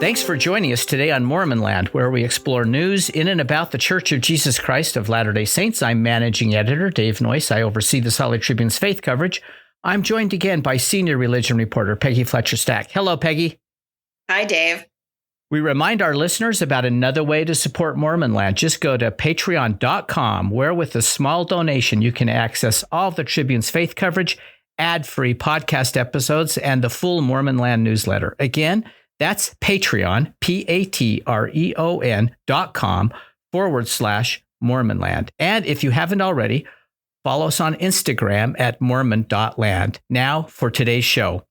Thanks for joining us today on Mormon Land, where we explore news in and about the Church of Jesus Christ of Latter-day Saints. I'm Managing Editor Dave Noyce. I oversee the Solid Tribune's faith coverage. I'm joined again by Senior Religion Reporter Peggy Fletcher-Stack. Hello, Peggy. Hi, Dave. We remind our listeners about another way to support Mormon Land. Just go to patreon.com, where with a small donation, you can access all of the Tribune's faith coverage, ad-free podcast episodes, and the full Mormon Land newsletter. Again, that's Patreon, patreon.com/Mormonland. And if you haven't already, follow us on Instagram at mormon.land. Now for today's show.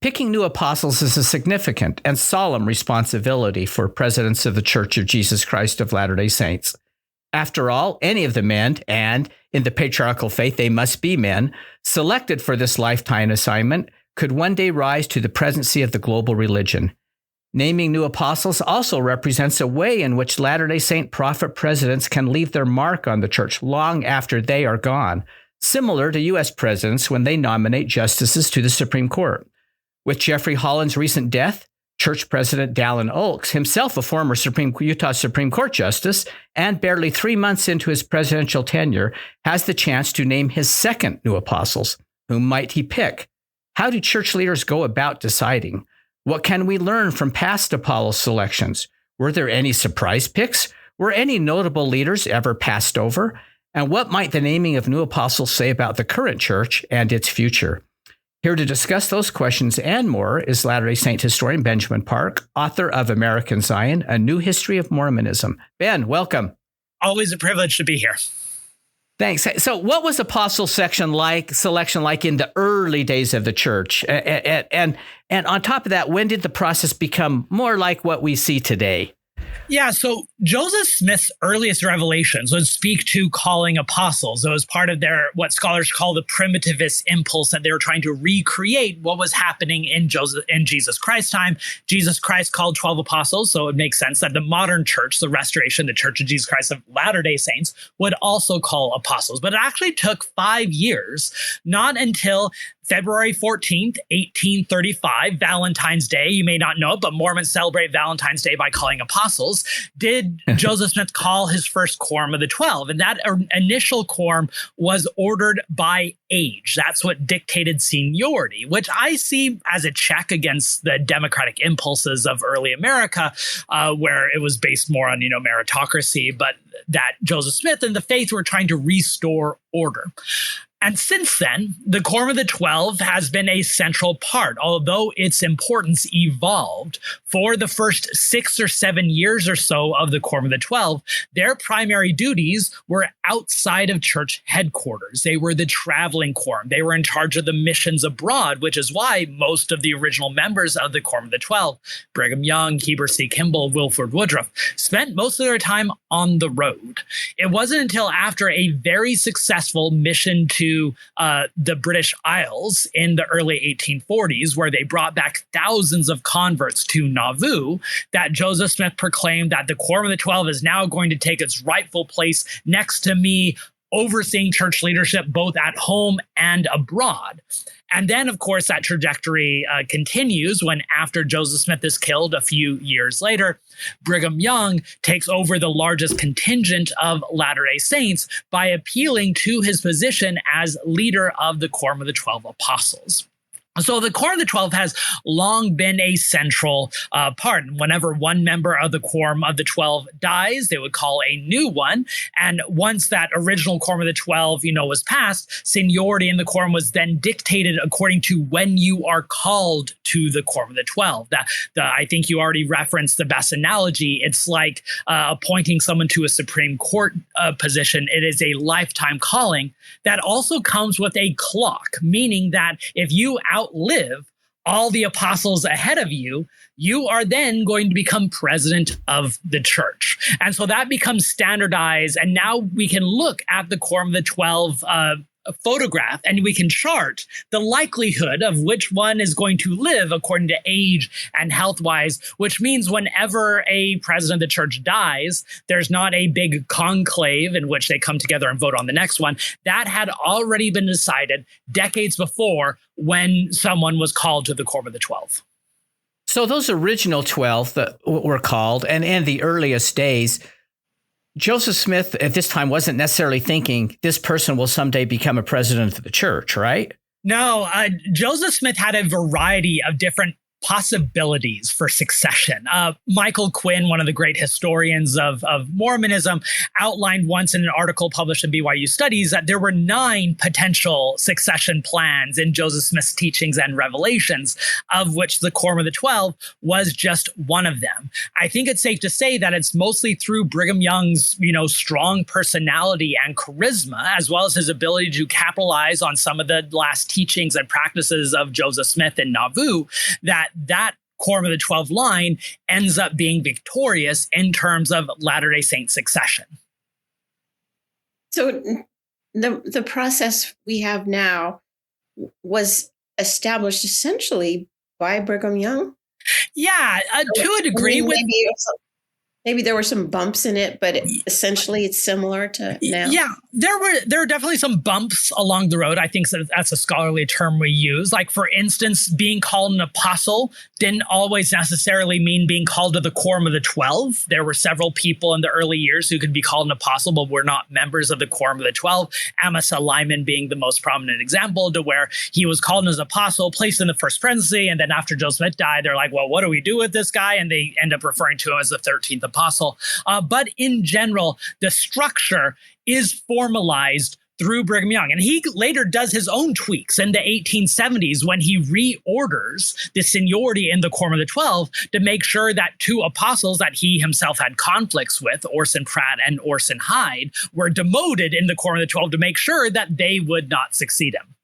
Picking new apostles is a significant and solemn responsibility for presidents of the Church of Jesus Christ of Latter-day Saints. After all, any of the men, and in the patriarchal faith they must be men, selected for this lifetime assignment could one day rise to the presidency of the global religion. Naming new apostles also represents a way in which Latter-day Saint prophet presidents can leave their mark on the church long after they are gone, similar to U.S. presidents when they nominate justices to the Supreme Court. With Jeffrey Holland's recent death, Church President Dallin Oaks, himself a former Utah Supreme Court justice and barely 3 months into his presidential tenure, has the chance to name his second new apostles. Whom might he pick? How do church leaders go about deciding? What can we learn from past Apollo selections? Were there any surprise picks? Were any notable leaders ever passed over? And what might the naming of new apostles say about the current church and its future? Here to discuss those questions and more is Latter-day Saint historian Benjamin Park, author of American Zion, A New History of Mormonism. Ben, welcome. Always a privilege to be here. Thanks. So what was apostle selection like in the early days of the church? And on top of that, when did the process become more like what we see today? Yeah, so Joseph Smith's earliest revelations would speak to calling apostles. It was part of their, what scholars call the primitivist impulse, that they were trying to recreate what was happening in Jesus Christ's time. Jesus Christ called 12 apostles, so it makes sense that the modern church, the Restoration, the Church of Jesus Christ of Latter-day Saints, would also call apostles. But it actually took 5 years, not until February 14th, 1835, Valentine's Day. You may not know it, but Mormons celebrate Valentine's Day by calling apostles. Did Joseph Smith call his first Quorum of the 12? And that initial Quorum was ordered by age. That's what dictated seniority, which I see as a check against the democratic impulses of early America, where it was based more on, meritocracy, but that Joseph Smith and the faith were trying to restore order. And since then, the Quorum of the 12 has been a central part, although its importance evolved. For the first 6 or 7 years or so of the Quorum of the 12, their primary duties were outside of church headquarters. They were the traveling quorum. They were in charge of the missions abroad, which is why most of the original members of the Quorum of the 12, Brigham Young, Heber C. Kimball, Wilford Woodruff, spent most of their time on the road. It wasn't until after a very successful mission to the British Isles in the early 1840s, where they brought back thousands of converts to Nauvoo, that Joseph Smith proclaimed that the Quorum of the 12 is now going to take its rightful place next to me, overseeing church leadership both at home and abroad. And then, of course, that trajectory continues when, after Joseph Smith is killed a few years later, Brigham Young takes over the largest contingent of Latter-day Saints by appealing to his position as leader of the Quorum of the 12 Apostles. So the Quorum of the 12 has long been a central part. Whenever one member of the Quorum of the 12 dies, they would call a new one. And once that original Quorum of the 12, was passed, seniority in the Quorum was then dictated according to when you are called to the Quorum of the 12. I think you already referenced the best analogy. It's like appointing someone to a Supreme Court position. It is a lifetime calling that also comes with a clock, meaning that if you outlive all the apostles ahead of you, you are then going to become president of the church. And so that becomes standardized. And now we can look at the Quorum of the 12 photograph, and we can chart the likelihood of which one is going to live according to age and health-wise, which means whenever a president of the church dies, there's not a big conclave in which they come together and vote on the next one. That had already been decided decades before when someone was called to the Quorum of the 12. So those original 12 that were called, and in the earliest days, Joseph Smith at this time wasn't necessarily thinking this person will someday become a president of the church, right? No, Joseph Smith had a variety of different possibilities for succession. Michael Quinn, one of the great historians of Mormonism, outlined once in an article published in BYU Studies that there were 9 potential succession plans in Joseph Smith's teachings and revelations, of which the Quorum of the 12 was just one of them. I think it's safe to say that it's mostly through Brigham Young's, strong personality and charisma, as well as his ability to capitalize on some of the last teachings and practices of Joseph Smith in Nauvoo, that Quorum of the 12 line ends up being victorious in terms of Latter-day Saint succession. So the process we have now was established essentially by Brigham Young? Yeah, to a degree. Maybe there were some bumps in it, but essentially it's similar to now. Yeah, there are definitely some bumps along the road. I think that's a scholarly term we use. Like, for instance, being called an apostle didn't always necessarily mean being called to the Quorum of the 12. There were several people in the early years who could be called an apostle, but were not members of the Quorum of the 12. Amasa Lyman being the most prominent example, to where he was called as an apostle, placed in the first presidency, and then after Joseph Smith died, they're like, well, what do we do with this guy? And they end up referring to him as the 13th apostle. But in general, the structure is formalized through Brigham Young. And he later does his own tweaks in the 1870s when he reorders the seniority in the Quorum of the 12 to make sure that 2 apostles that he himself had conflicts with, Orson Pratt and Orson Hyde, were demoted in the Quorum of the 12 to make sure that they would not succeed him.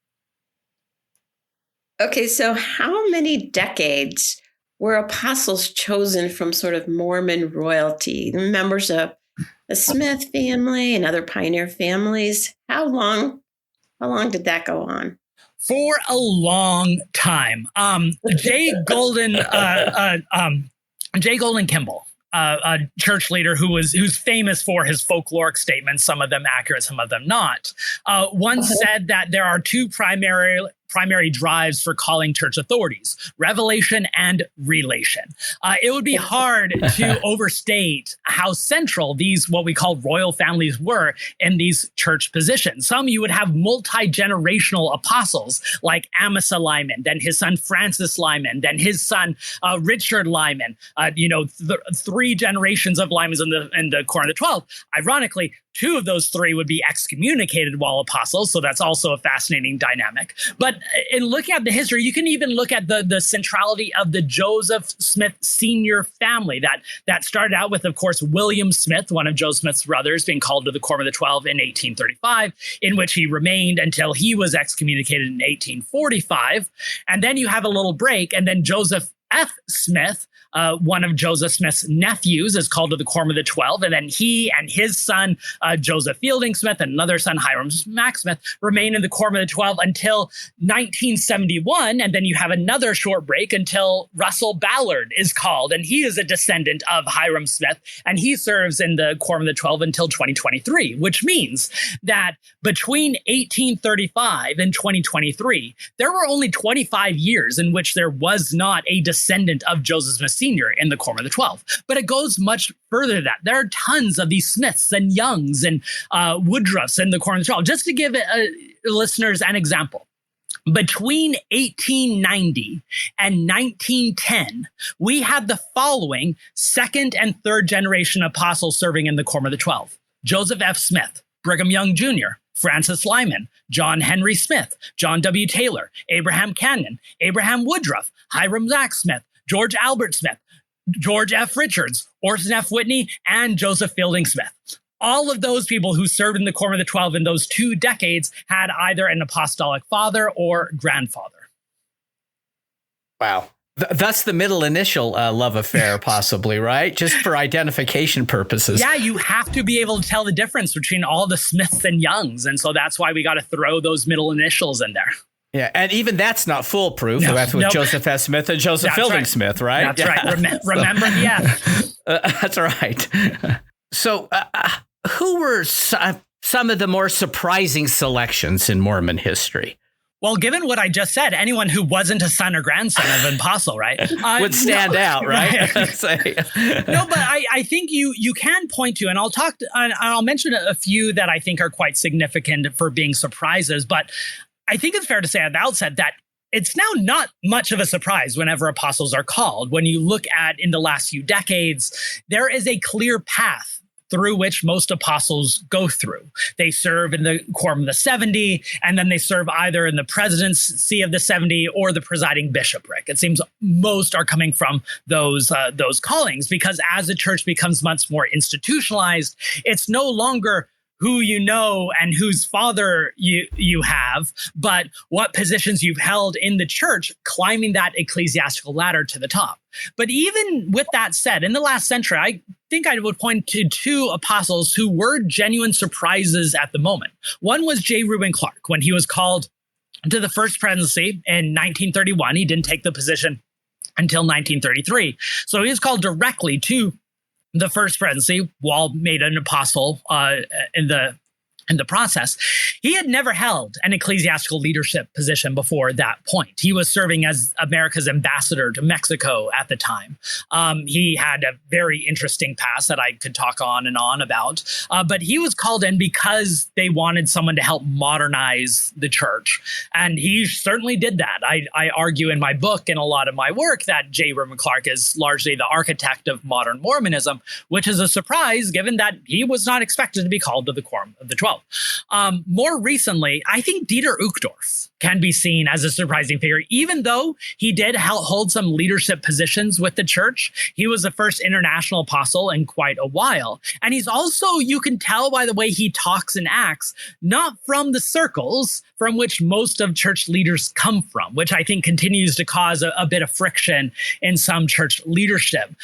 Okay, so how many decades were apostles chosen from sort of Mormon royalty, members of the Smith family and other pioneer families? How long did that go on? For a long time. J. Golden Kimball, a church leader who's famous for his folkloric statements, some of them accurate, some of them not, once said that there are 2 primary drives for calling church authorities: revelation and relation. It would be hard to overstate how central these, what we call royal families, were in these church positions. Some you would have multi-generational apostles like Amasa Lyman, then his son Francis Lyman, then his son Richard Lyman, 3 generations of Lymans in the Quorum of the 12. Ironically, 2 of those 3 would be excommunicated while apostles, so that's also a fascinating dynamic. But in looking at the history, you can even look at the centrality of the Joseph Smith Sr. family that started out with, of course, William Smith, one of Joseph Smith's brothers, being called to the Quorum of the 12 in 1835, in which he remained until he was excommunicated in 1845. And then you have a little break, and then Joseph F. Smith, one of Joseph Smith's nephews, is called to the Quorum of the 12. And then he and his son, Joseph Fielding Smith, and another son, Hiram Mack Smith, remain in the Quorum of the 12 until 1971. And then you have another short break until Russell Ballard is called. And he is a descendant of Hiram Smith. And he serves in the Quorum of the 12 until 2023, which means that between 1835 and 2023, there were only 25 years in which there was not a descendant of Joseph Smith Sr. in the Quorum of the 12. But it goes much further than that. There are tons of these Smiths and Youngs and Woodruffs in the Quorum of the 12. Just to give listeners an example, between 1890 and 1910, we had the following 2nd and 3rd generation apostles serving in the Quorum of the 12. Joseph F. Smith, Brigham Young Jr., Francis Lyman, John Henry Smith, John W. Taylor, Abraham Cannon, Abraham Woodruff, Hiram Mack Smith, George Albert Smith, George F. Richards, Orson F. Whitney, and Joseph Fielding Smith. All of those people who served in the Quorum of the 12 in those 2 decades had either an apostolic father or grandfather. Wow. That's the middle initial love affair, possibly, right? Just for identification purposes. Yeah, you have to be able to tell the difference between all the Smiths and Youngs. And so that's why we got to throw those middle initials in there. Yeah, and even that's not foolproof. No, that's with Joseph S. Smith and Joseph Fielding Smith, right? That's right. Remember the F. That's right. So who were some of the more surprising selections in Mormon history? Well, given what I just said, anyone who wasn't a son or grandson of an apostle, right, would stand out, right? No, but I think you can point to, and I'll mention a few that I think are quite significant for being surprises. But I think it's fair to say at the outset that it's now not much of a surprise whenever apostles are called. When you look at in the last few decades, there is a clear path through which most apostles go through. They serve in the Quorum of the 70, and then they serve either in the presidency of the 70 or the presiding bishopric. It seems most are coming from those callings, because as the church becomes much more institutionalized, it's no longer who you know and whose father you have, but what positions you've held in the church, climbing that ecclesiastical ladder to the top. But even with that said, in the last century, I think I would point to two apostles who were genuine surprises at the moment. One was J. Reuben Clark. When he was called to the first presidency in 1931, he didn't take the position until 1933. So he was called directly to the first presidency, while made an apostle in the process. He had never held an ecclesiastical leadership position before that point. He was serving as America's ambassador to Mexico at the time. He had a very interesting past that I could talk on and on about, but he was called in because they wanted someone to help modernize the church. And he certainly did that. I argue in my book and a lot of my work that J. Reuben Clark is largely the architect of modern Mormonism, which is a surprise given that he was not expected to be called to the Quorum of the 12. More recently, I think Dieter Uchtdorf can be seen as a surprising figure, even though he did hold some leadership positions with the church. He was the first international apostle in quite a while. And he's also, you can tell by the way he talks and acts, not from the circles from which most of church leaders come from, which I think continues to cause a bit of friction in some church leadership.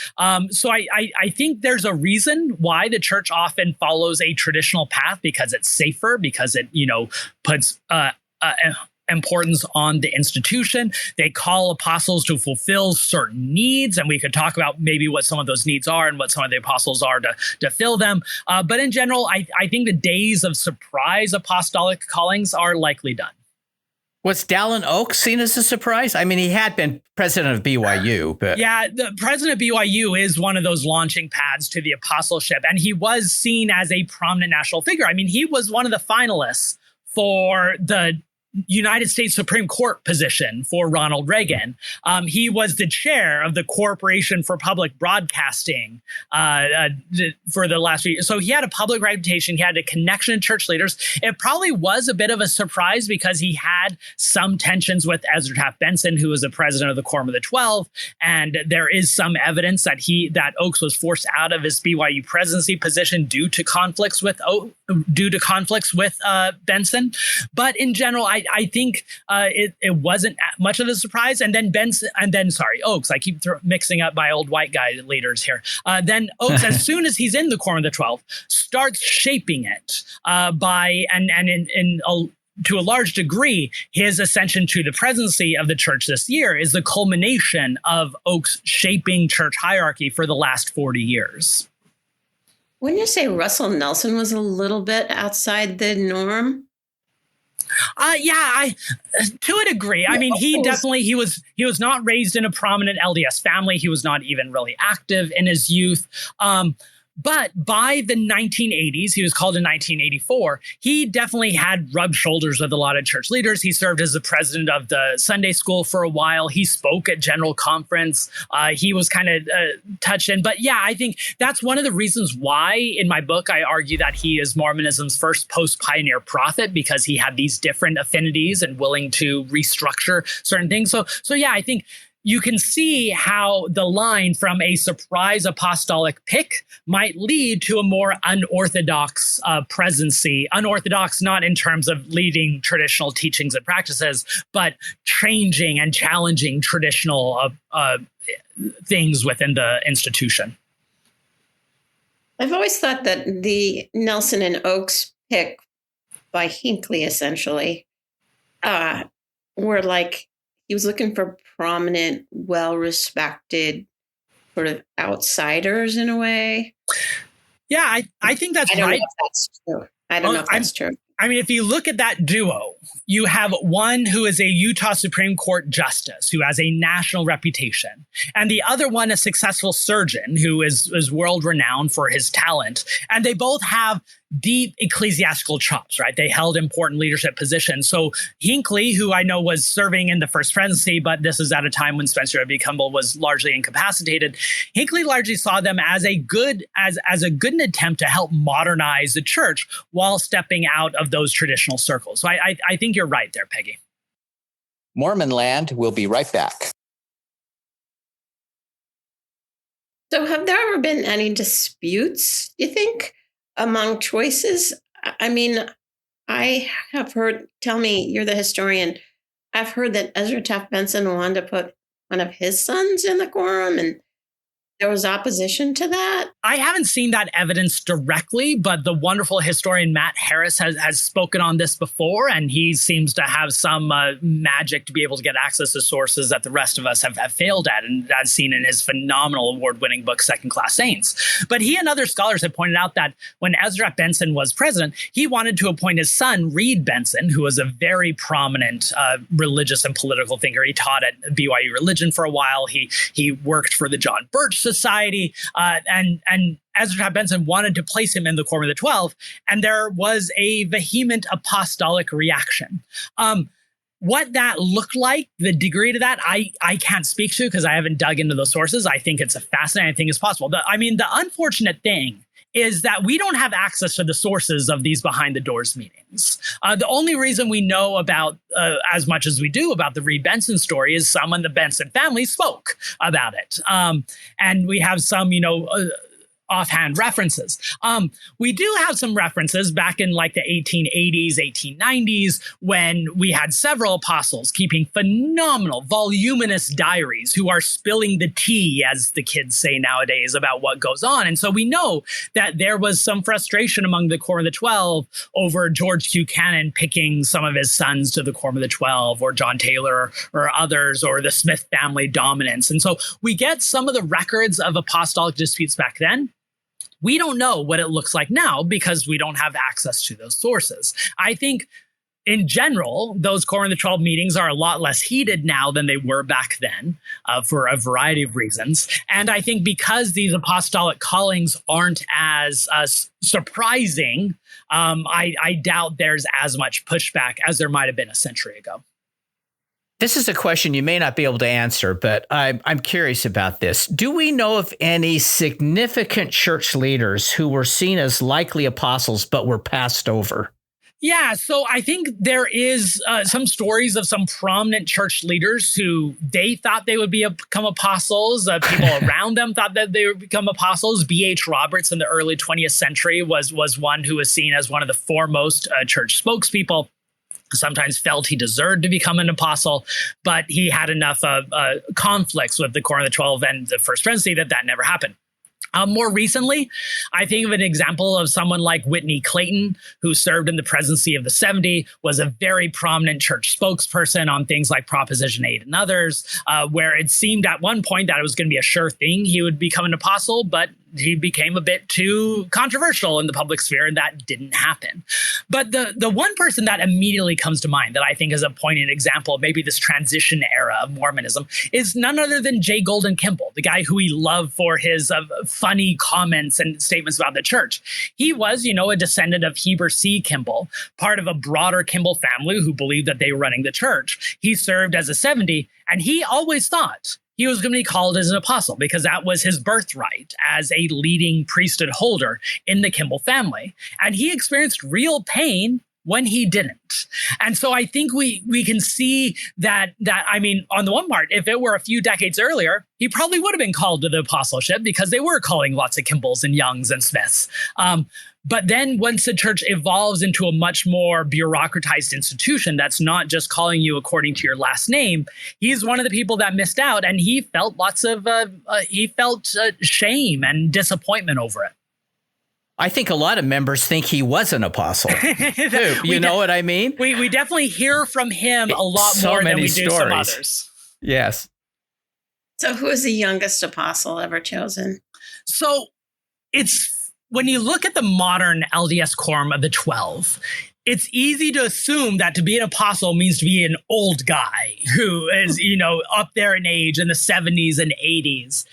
So I think there's a reason why the church often follows a traditional path, because it's safer, because it, puts importance on the institution. They call apostles to fulfill certain needs, and we could talk about maybe what some of those needs are and what some of the apostles are to fill them. But in general, I think the days of surprise apostolic callings are likely done. Was Dallin Oaks seen as a surprise? I mean, he had been president of BYU, but... Yeah, the president of BYU is one of those launching pads to the apostleship, and he was seen as a prominent national figure. I mean, he was one of the finalists for the United States Supreme Court position for Ronald Reagan. He was the chair of the Corporation for Public Broadcasting for the last few years. So he had a public reputation. He had a connection to church leaders. It probably was a bit of a surprise because he had some tensions with Ezra Taft Benson, who was the president of the Quorum of the 12. And there is some evidence that Oaks was forced out of his BYU presidency position due to conflicts with Benson. But in general, I think it wasn't much of a surprise. And then Oaks. I keep mixing up my old white guy leaders here. Then Oaks, as soon as he's in the Quorum of the 12, starts shaping it to a large degree, his ascension to the presidency of the church this year is the culmination of Oaks shaping church hierarchy for the last 40 years. Wouldn't you say Russell Nelson was a little bit outside the norm? To a degree. I mean, he was not raised in a prominent LDS family. He was not even really active in his youth. But by the 1980s, he was called in 1984, he definitely had rubbed shoulders with a lot of church leaders. He served as the president of the Sunday school for a while. He spoke at General Conference. He was kind of touched in. But yeah, I think that's one of the reasons why in my book, I argue that he is Mormonism's first post-pioneer prophet, because he had these different affinities and willing to restructure certain things. So yeah, I think you can see how the line from a surprise apostolic pick might lead to a more unorthodox presidency. Unorthodox not in terms of leading traditional teachings and practices, but changing and challenging traditional things within the institution. I've always thought that the Nelson and Oaks pick by Hinckley, essentially, were like, he was looking for prominent, well-respected sort of outsiders in a way. Yeah, I think that's right. I don't know if that's true. I mean, if you look at that duo, you have one who is a Utah Supreme Court justice who has a national reputation, and the other one a successful surgeon who is world renowned for his talent. And they both have deep ecclesiastical chops, right? They held important leadership positions. So Hinckley, who I know was serving in the first presidency, but this is at a time when Spencer W. Kimball was largely incapacitated. Hinckley largely saw them as a good attempt to help modernize the church while stepping out of those traditional circles. So I think you're right there, Peggy. Mormon Land will be right back. So have there ever been any disputes, do you think, among choices? I mean, I have heard, tell me, you're the historian, I've heard that Ezra Taft Benson wanted to put one of his sons in the quorum, and there was opposition to that. I haven't seen that evidence directly, but the wonderful historian Matt Harris has spoken on this before, and he seems to have some magic to be able to get access to sources that the rest of us have failed at, and as seen in his phenomenal award-winning book, Second Class Saints. But he and other scholars have pointed out that when Ezra Benson was president, he wanted to appoint his son, Reed Benson, who was a very prominent religious and political thinker. He taught at BYU Religion for a while. He worked for the John Birch Society, and Ezra Taft Benson wanted to place him in the Quorum of the 12, and there was a vehement apostolic reaction. What that looked like, the degree to that, I can't speak to because I haven't dug into those sources. I think it's fascinating. I think it's possible. The unfortunate thing is that we don't have access to the sources of these behind the doors meetings. The only reason we know about as much as we do about the Reed Benson story is someone in the Benson family spoke about it. And we have some, offhand references. We do have some references back in like the 1880s, 1890s, when we had several apostles keeping phenomenal, voluminous diaries who are spilling the tea, as the kids say nowadays, about what goes on. And so we know that there was some frustration among the Quorum of the 12 over George Buchanan picking some of his sons to the Quorum of the 12, or John Taylor or others, or the Smith family dominance. And so we get some of the records of apostolic disputes back then. We don't know what it looks like now because we don't have access to those sources. I think in general, those Quorum of the 12 meetings are a lot less heated now than they were back then for a variety of reasons. And I think because these apostolic callings aren't as surprising, I doubt there's as much pushback as there might have been a century ago. This is a question you may not be able to answer, but I'm curious about this. Do we know of any significant church leaders who were seen as likely apostles but were passed over? Yeah, so I think there is some stories of some prominent church leaders who they thought they would become apostles. People around them thought that they would become apostles. B.H. Roberts in the early 20th century was one who was seen as one of the foremost church spokespeople. Sometimes felt he deserved to become an apostle, but he had enough conflicts with the Quorum of the 12 and the First Presidency that never happened. More recently, I think of an example of someone like Whitney Clayton, who served in the presidency of the 70, was a very prominent church spokesperson on things like Proposition 8 and others, where it seemed at one point that it was going to be a sure thing he would become an apostle, but he became a bit too controversial in the public sphere, and that didn't happen. But the one person that immediately comes to mind that I think is a poignant example of maybe this transition era of Mormonism is none other than J. Golden Kimball, the guy who we love for his funny comments and statements about the church. He was, a descendant of Heber C. Kimball, part of a broader Kimball family who believed that they were running the church. He served as a 70, and he always thought he was going to be called as an apostle because that was his birthright as a leading priesthood holder in the Kimball family. And he experienced real pain when he didn't. And so I think we can see that on the one part, if it were a few decades earlier, he probably would have been called to the apostleship because they were calling lots of Kimballs and Youngs and Smiths. But then once the church evolves into a much more bureaucratized institution that's not just calling you according to your last name, he's one of the people that missed out, and he felt shame and disappointment over it. I think a lot of members think he was an apostle. You know what I mean? We definitely hear from him a lot more than we do some others. Yes. So who is the youngest apostle ever chosen? So it's when you look at the modern LDS Quorum of the 12, it's easy to assume that to be an apostle means to be an old guy who is, up there in age in the 70s and 80s.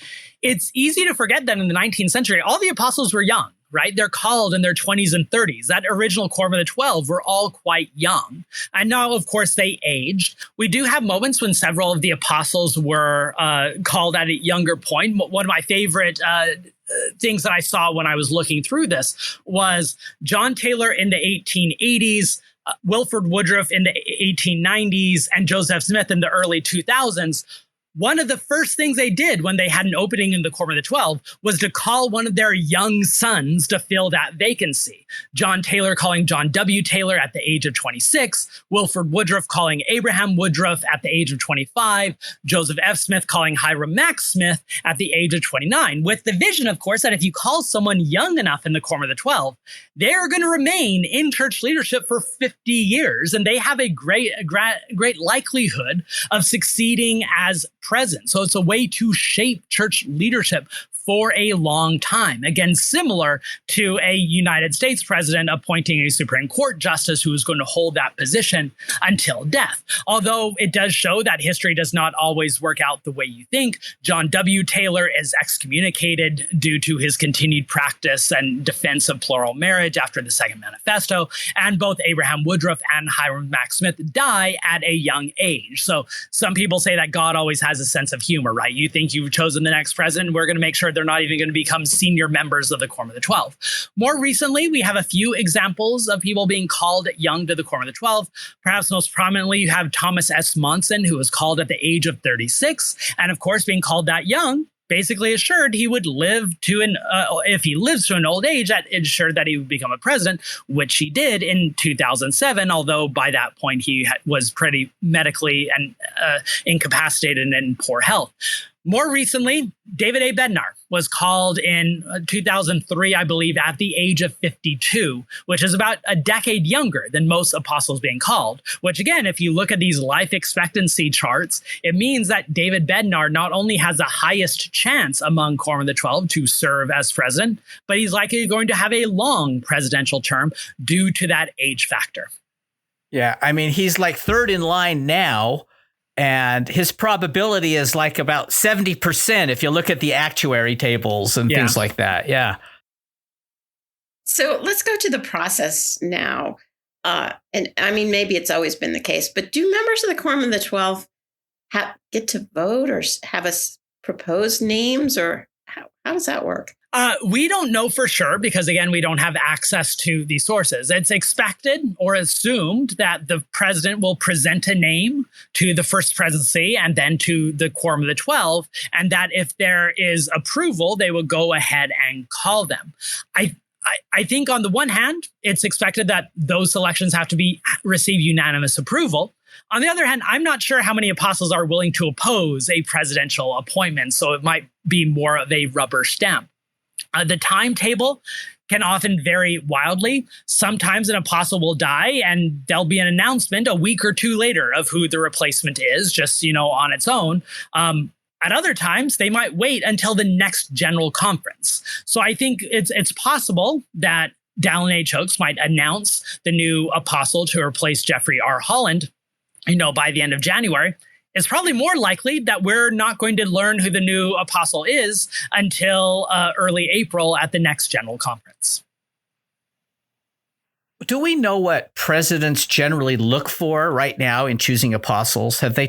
It's easy to forget that in the 19th century, all the apostles were young, right? They're called in their 20s and 30s. That original Quorum of the 12 were all quite young. And now, of course, they aged. We do have moments when several of the apostles were called at a younger point. One of my favorite things that I saw when I was looking through this was John Taylor in the 1880s, Wilford Woodruff in the 1890s, and Joseph Smith in the early 2000s. One of the first things they did when they had an opening in the Quorum of the 12 was to call one of their young sons to fill that vacancy. John Taylor calling John W. Taylor at the age of 26, Wilford Woodruff calling Abraham Woodruff at the age of 25, Joseph F. Smith calling Hiram Max Smith at the age of 29, with the vision, of course, that if you call someone young enough in the Quorum of the 12, they're going to remain in church leadership for 50 years, and they have a great likelihood of succeeding as president. So it's a way to shape church leadership for a long time. Again, similar to a United States president appointing a Supreme Court justice who is going to hold that position until death. Although it does show that history does not always work out the way you think. John W. Taylor is excommunicated due to his continued practice and defense of plural marriage after the Second Manifesto. And both Abraham Woodruff and Hiram Max Smith die at a young age. So some people say that God always has a sense of humor, right? You think you've chosen the next president, we're going to make sure they're not even going to become senior members of the Quorum of the 12. More recently, we have a few examples of people being called young to the Quorum of the 12. Perhaps most prominently, you have Thomas S. Monson, who was called at the age of 36. And of course, being called that young basically assured he would live to if he lives to an old age, that ensured that he would become a president, which he did in 2007, although by that point he was pretty medically and incapacitated and in poor health. More recently, David A. Bednar was called in 2003, I believe, at the age of 52, which is about a decade younger than most apostles being called, which again, if you look at these life expectancy charts, it means that David Bednar not only has the highest chance among Quorum of the 12 to serve as president, but he's likely going to have a long presidential term due to that age factor. Yeah, I mean, he's like third in line now. And his probability is like about 70% if you look at the actuary tables and things like that. Yeah. So let's go to the process now. And I mean, maybe it's always been the case, but do members of the Quorum of the 12 get to vote or have us propose names, or how does that work? We don't know for sure because, again, we don't have access to these sources. It's expected or assumed that the president will present a name to the First Presidency and then to the Quorum of the 12, and that if there is approval, they will go ahead and call them. I think on the one hand, it's expected that those selections have to receive unanimous approval. On the other hand, I'm not sure how many apostles are willing to oppose a presidential appointment, so it might be more of a rubber stamp. The timetable can often vary wildly. Sometimes an apostle will die and there'll be an announcement a week or two later of who the replacement is, just, on its own. At other times, they might wait until the next general conference. So I think it's possible that Dallin H. Oakes might announce the new apostle to replace Jeffrey R. Holland, by the end of January. It's probably more likely that we're not going to learn who the new apostle is until early April at the next general conference. Do we know what presidents generally look for right now in choosing apostles? Have they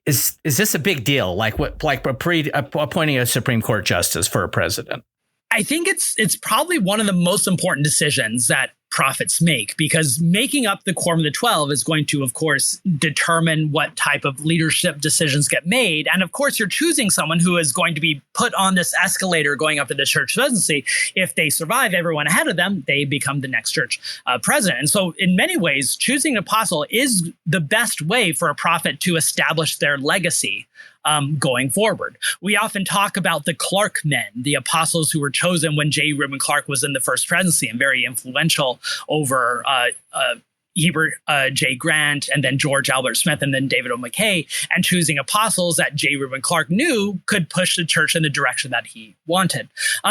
is this a big deal? Like appointing a Supreme Court justice for a president? I think it's probably one of the most important decisions that prophets make, because making up the Quorum of the 12 is going to, of course, determine what type of leadership decisions get made. And of course, you're choosing someone who is going to be put on this escalator going up to the church presidency. If they survive everyone ahead of them, they become the next church president. And so in many ways, choosing an apostle is the best way for a prophet to establish their legacy going forward. We often talk about the Clark men, the apostles who were chosen when J. Reuben Clark was in the First Presidency and very influential over Heber J. Grant, and then George Albert Smith, and then David O. McKay, and choosing apostles that J. Reuben Clark knew could push the church in the direction that he wanted.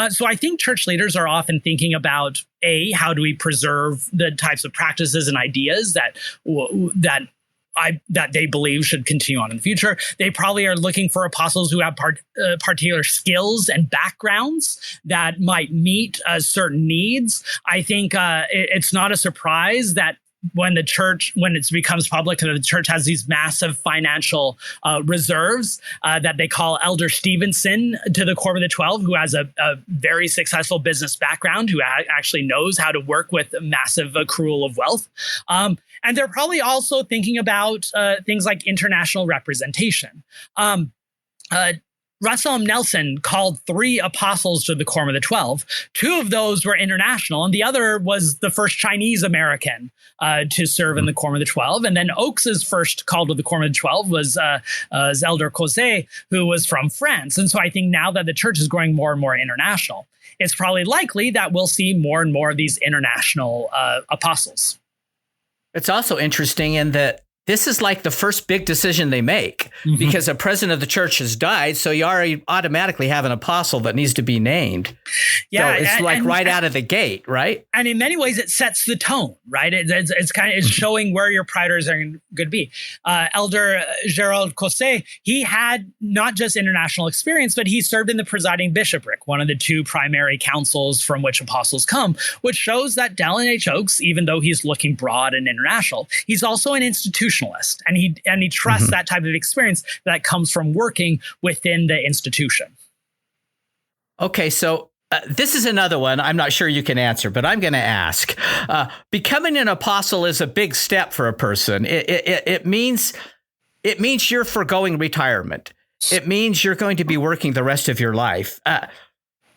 So I think church leaders are often thinking about, how do we preserve the types of practices and ideas that they believe should continue on in the future. They probably are looking for apostles who have particular skills and backgrounds that might meet certain needs. I think it's not a surprise that when it becomes public, the church has these massive financial reserves that they call Elder Stevenson to the Quorum of the 12, who has a very successful business background, who actually knows how to work with a massive accrual of wealth. And they're probably also thinking about things like international representation. Russell M. Nelson called 3 apostles to the Quorum of the 12. 2 of those were international, and the other was the first Chinese American to serve in the Quorum of the 12. And then Oakes's first call to the Quorum of the 12 was Elder Causet, who was from France. And so I think now that the church is growing more and more international, it's probably likely that we'll see more and more of these international apostles. It's also interesting in that this is like the first big decision they make, because a president of the church has died. So you already automatically have an apostle that needs to be named. Yeah. So it's right out of the gate, right? And in many ways, it sets the tone, right? It's showing where your priorities are going to be. Elder Gerontocracy, he had not just international experience, but he served in the presiding bishopric, one of the 2 primary councils from which apostles come, which shows that Dallin H. Oakes, even though he's looking broad and international, he's also an institutionalist, and he trusts that type of experience that comes from working within the institution. Okay, so this is another one I'm not sure you can answer, but I'm going to ask. Becoming an apostle is a big step for a person. It means you're foregoing retirement. It means you're going to be working the rest of your life.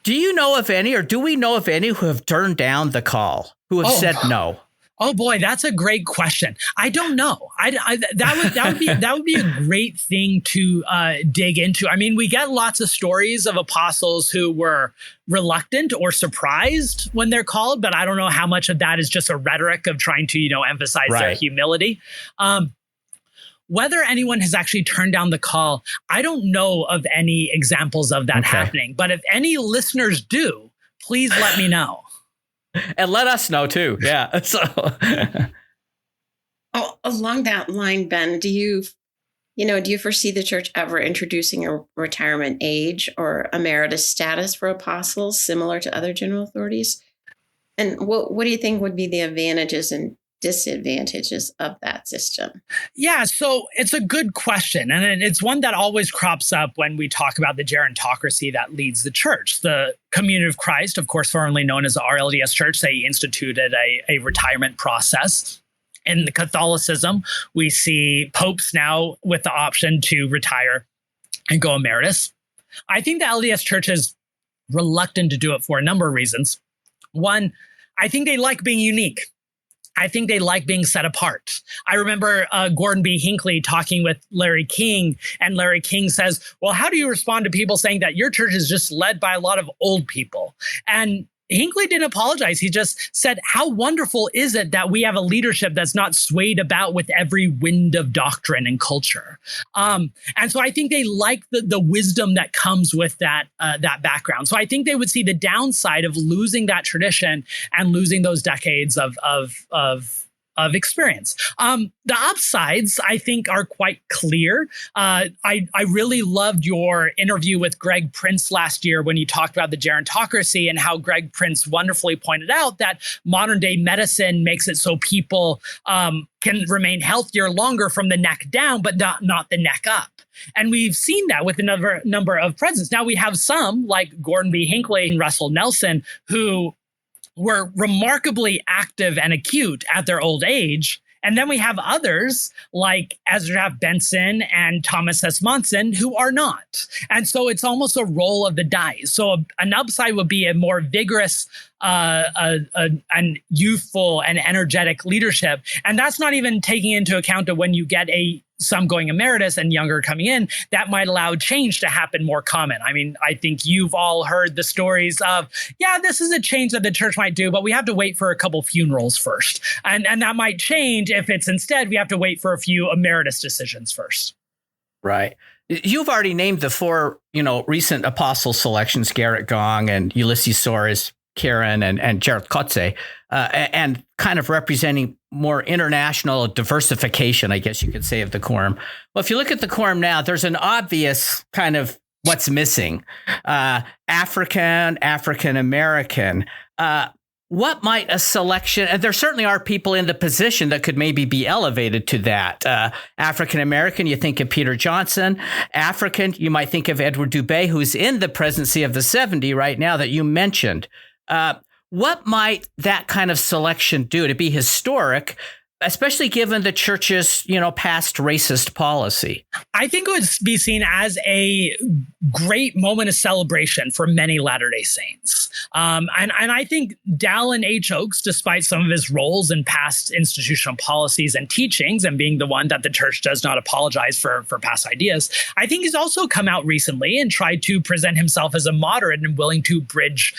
Do you know of any, or do we know of any who have turned down the call, who have said no? Oh boy, that's a great question. I don't know. That would be a great thing to dig into. I mean, we get lots of stories of apostles who were reluctant or surprised when they're called, but I don't know how much of that is just a rhetoric of trying to, emphasize their humility. Whether anyone has actually turned down the call, I don't know of any examples of that happening. But if any listeners do, please let me know. And let us know too. Yeah. So, along that line, Ben, do you foresee the church ever introducing a retirement age or emeritus status for apostles similar to other general authorities? And what do you think would be the advantages and disadvantages of that system? Yeah, so it's a good question. And it's one that always crops up when we talk about the gerontocracy that leads the church. The Community of Christ, of course, formerly known as the LDS Church, they instituted a retirement process. In the Catholicism, we see popes now with the option to retire and go emeritus. I think the LDS Church is reluctant to do it for a number of reasons. One, I think they like being unique. I think they like being set apart. I remember Gordon B. Hinckley talking with Larry King, and Larry King says, well, how do you respond to people saying that your church is just led by a lot of old people? And Hinckley didn't apologize. He just said, how wonderful is it that we have a leadership that's not swayed about with every wind of doctrine and culture? And so I think they like the wisdom that comes with that background. So I think they would see the downside of losing that tradition and losing those decades of experience. The upsides, I think, are quite clear. I really loved your interview with Greg Prince last year when you talked about the gerontocracy and how Greg Prince wonderfully pointed out that modern day medicine makes it so people can remain healthier longer from the neck down, but not the neck up. And we've seen that with another number of presidents. Now we have some like Gordon B. Hinckley and Russell Nelson who were remarkably active and acute at their old age. And then we have others like Ezra F. Benson and Thomas S. Monson who are not. And so it's almost a roll of the dice. So an upside would be a more vigorous and youthful and energetic leadership. And that's not even taking into account of when you get a some going emeritus and younger coming in, that might allow change to happen more common. I mean, I think you've all heard the stories of, yeah, this is a change that the church might do, but we have to wait for a couple funerals first. And that might change if it's instead we have to wait for a few emeritus decisions first. Right. You've already named the four, recent apostle selections: Garrett Gong and Ulysses Soares, Karen and Gerontocracy, and kind of representing more international diversification, I guess you could say, of the Quorum. Well, if you look at the Quorum now, there's an obvious kind of what's missing. African American. What might a selection, and there certainly are people in the position that could maybe be elevated to that. African American, you think of Peter Johnson. African, you might think of Edward Dubé, who's in the presidency of the 70 right now that you mentioned. What might that kind of selection do to be historic, especially given the church's, past racist policy? I think it would be seen as a great moment of celebration for many Latter-day Saints. And I think Dallin H. Oaks, despite some of his roles in past institutional policies and teachings and being the one that the church does not apologize for past ideas, I think he's also come out recently and tried to present himself as a moderate and willing to bridge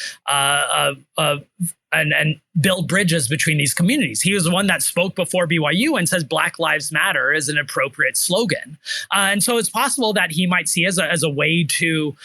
and build bridges between these communities. He was the one that spoke before BYU and says Black Lives Matter is an appropriate slogan. And so it's possible that he might see as a way to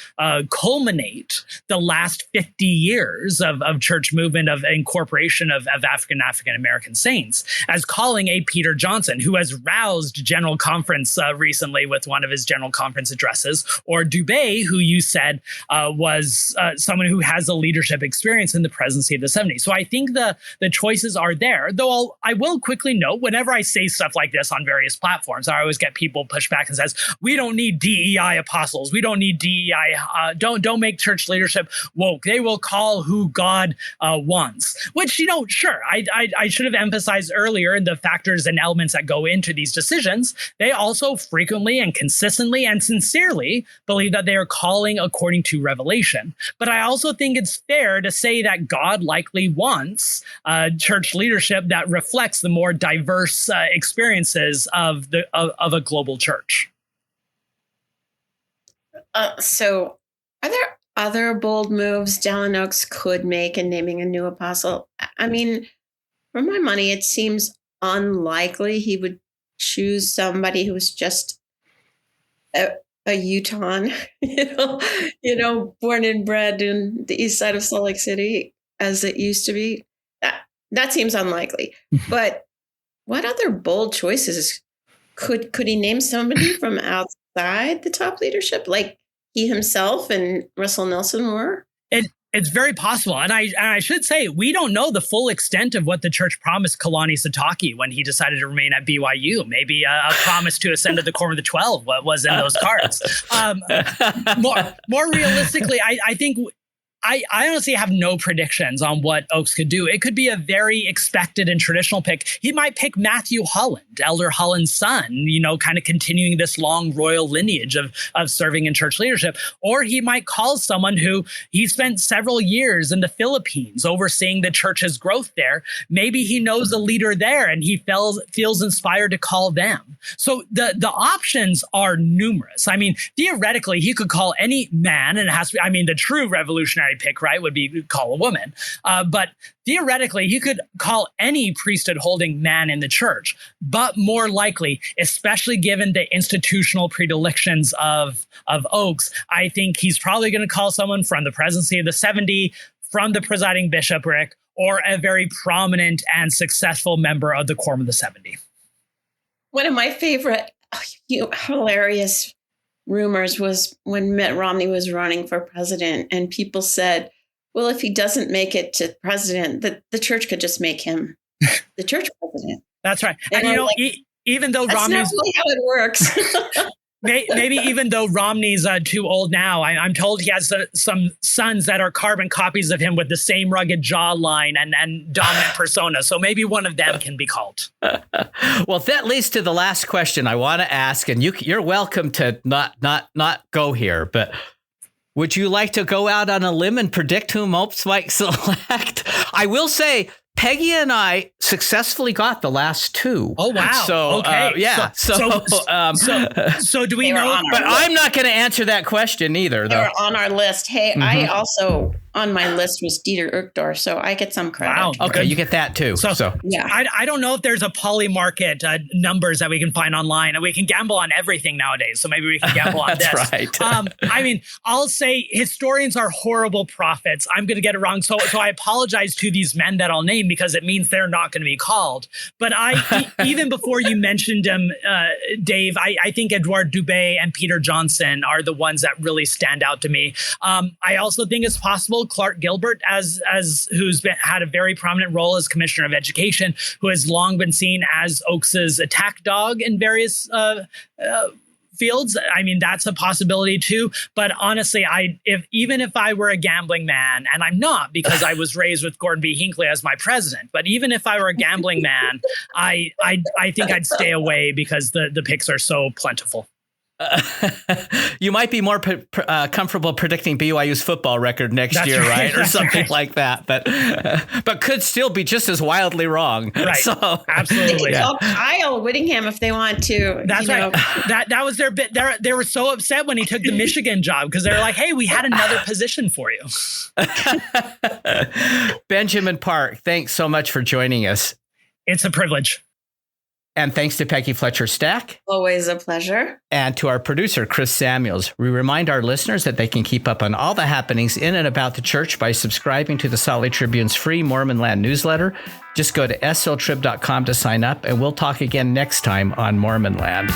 culminate the last 50 years of church movement, of incorporation of African American saints, as calling a Peter Johnson, who has roused General Conference recently with one of his General Conference addresses, or Dubé, who you said was someone who has a leadership experience in the presidency of the 70s. So I think the choices are there, though I will quickly note, whenever I say stuff like this on various platforms, I always get people push back and says, we don't need DEI apostles. We don't need DEI. Don't make church leadership woke. They will call who God wants, which, sure, I should have emphasized earlier in the factors and elements that go into these decisions. They also frequently and consistently and sincerely believe that they are calling according to revelation. But I also think it's fair to say that God likely wants church leadership that reflects the more diverse experiences of a global church. So are there other bold moves Dallin Oaks could make in naming a new apostle? I mean, for my money, it seems unlikely he would choose somebody who was just a Utahn, born and bred in the east side of Salt Lake City, as it used to be. That seems unlikely. But what other bold choices could he name? Somebody from outside the top leadership, like he himself and Russell Nelson were? It's very possible. And I should say, we don't know the full extent of what the church promised Kalani Sitake when he decided to remain at BYU. Maybe a promise to ascend to the Quorum of the 12 was in those cards. More realistically, I think I honestly have no predictions on what Oaks could do. It could be a very expected and traditional pick. He might pick Matthew Holland, Elder Holland's son, kind of continuing this long royal lineage of serving in church leadership. Or he might call someone who he spent several years in the Philippines overseeing the church's growth there. Maybe he knows a leader there and he feels inspired to call them. So the options are numerous. I mean, theoretically, he could call any man, and it has to be, the true revolutionary pick, right, would be call a woman. But theoretically, he could call any priesthood holding man in the church. But more likely, especially given the institutional predilections of Oaks, I think he's probably going to call someone from the presidency of the 70, from the presiding bishopric, or a very prominent and successful member of the Quorum of the 70. One of my favorite hilarious rumors was when Mitt Romney was running for president, and people said, well, if he doesn't make it to president, the church could just make him the church president. That's right. And even though that's Romney's not really how it works. Maybe even though Romney's too old now, I'm told he has some sons that are carbon copies of him with the same rugged jawline and dominant persona. So maybe one of them can be called. Well, that leads to the last question I want to ask, and you're welcome to not go here, but would you like to go out on a limb and predict whom Oaks might select? I will say, Peggy and I successfully got the last two. Oh, wow. So, okay. Yeah. So do we know? But I'm not going to answer that question either, though. They're on our list. Hey, I also, on my list was Dieter Uchtdorf, so I get some credit. Wow. Okay, you get that too. So yeah. I don't know if there's a polymarket numbers that we can find online, and we can gamble on everything nowadays. So maybe we can gamble on That's this. right. I mean, I'll say historians are horrible prophets. I'm going to get it wrong. So I apologize to these men that I'll name because it means they're not going to be called. But even before you mentioned them, Dave, I think Edouard Dubé and Peter Johnson are the ones that really stand out to me. I also think it's possible Clark Gilbert, as who's had a very prominent role as Commissioner of Education, who has long been seen as Oakes's attack dog in various fields. I mean, that's a possibility too. But honestly, even if I were a gambling man, and I'm not because I was raised with Gordon B. Hinckley as my president, but even if I were a gambling man, I think I'd stay away because the picks are so plentiful. You might be more comfortable predicting BYU's football record next year, right? Or something like that. But could still be just as wildly wrong. Right. So, They absolutely. can call Kyle Whittingham if they want to. That's right. That was their bit. They were so upset when he took the Michigan job because they're like, hey, we had another position for you. Benjamin Park, thanks so much for joining us. It's a privilege. And thanks to Peggy Fletcher Stack. Always a pleasure. And to our producer, Chris Samuels. We remind our listeners that they can keep up on all the happenings in and about the church by subscribing to the Salt Lake Tribune's free Mormon Land newsletter. Just go to sltrib.com to sign up, and we'll talk again next time on Mormon Land.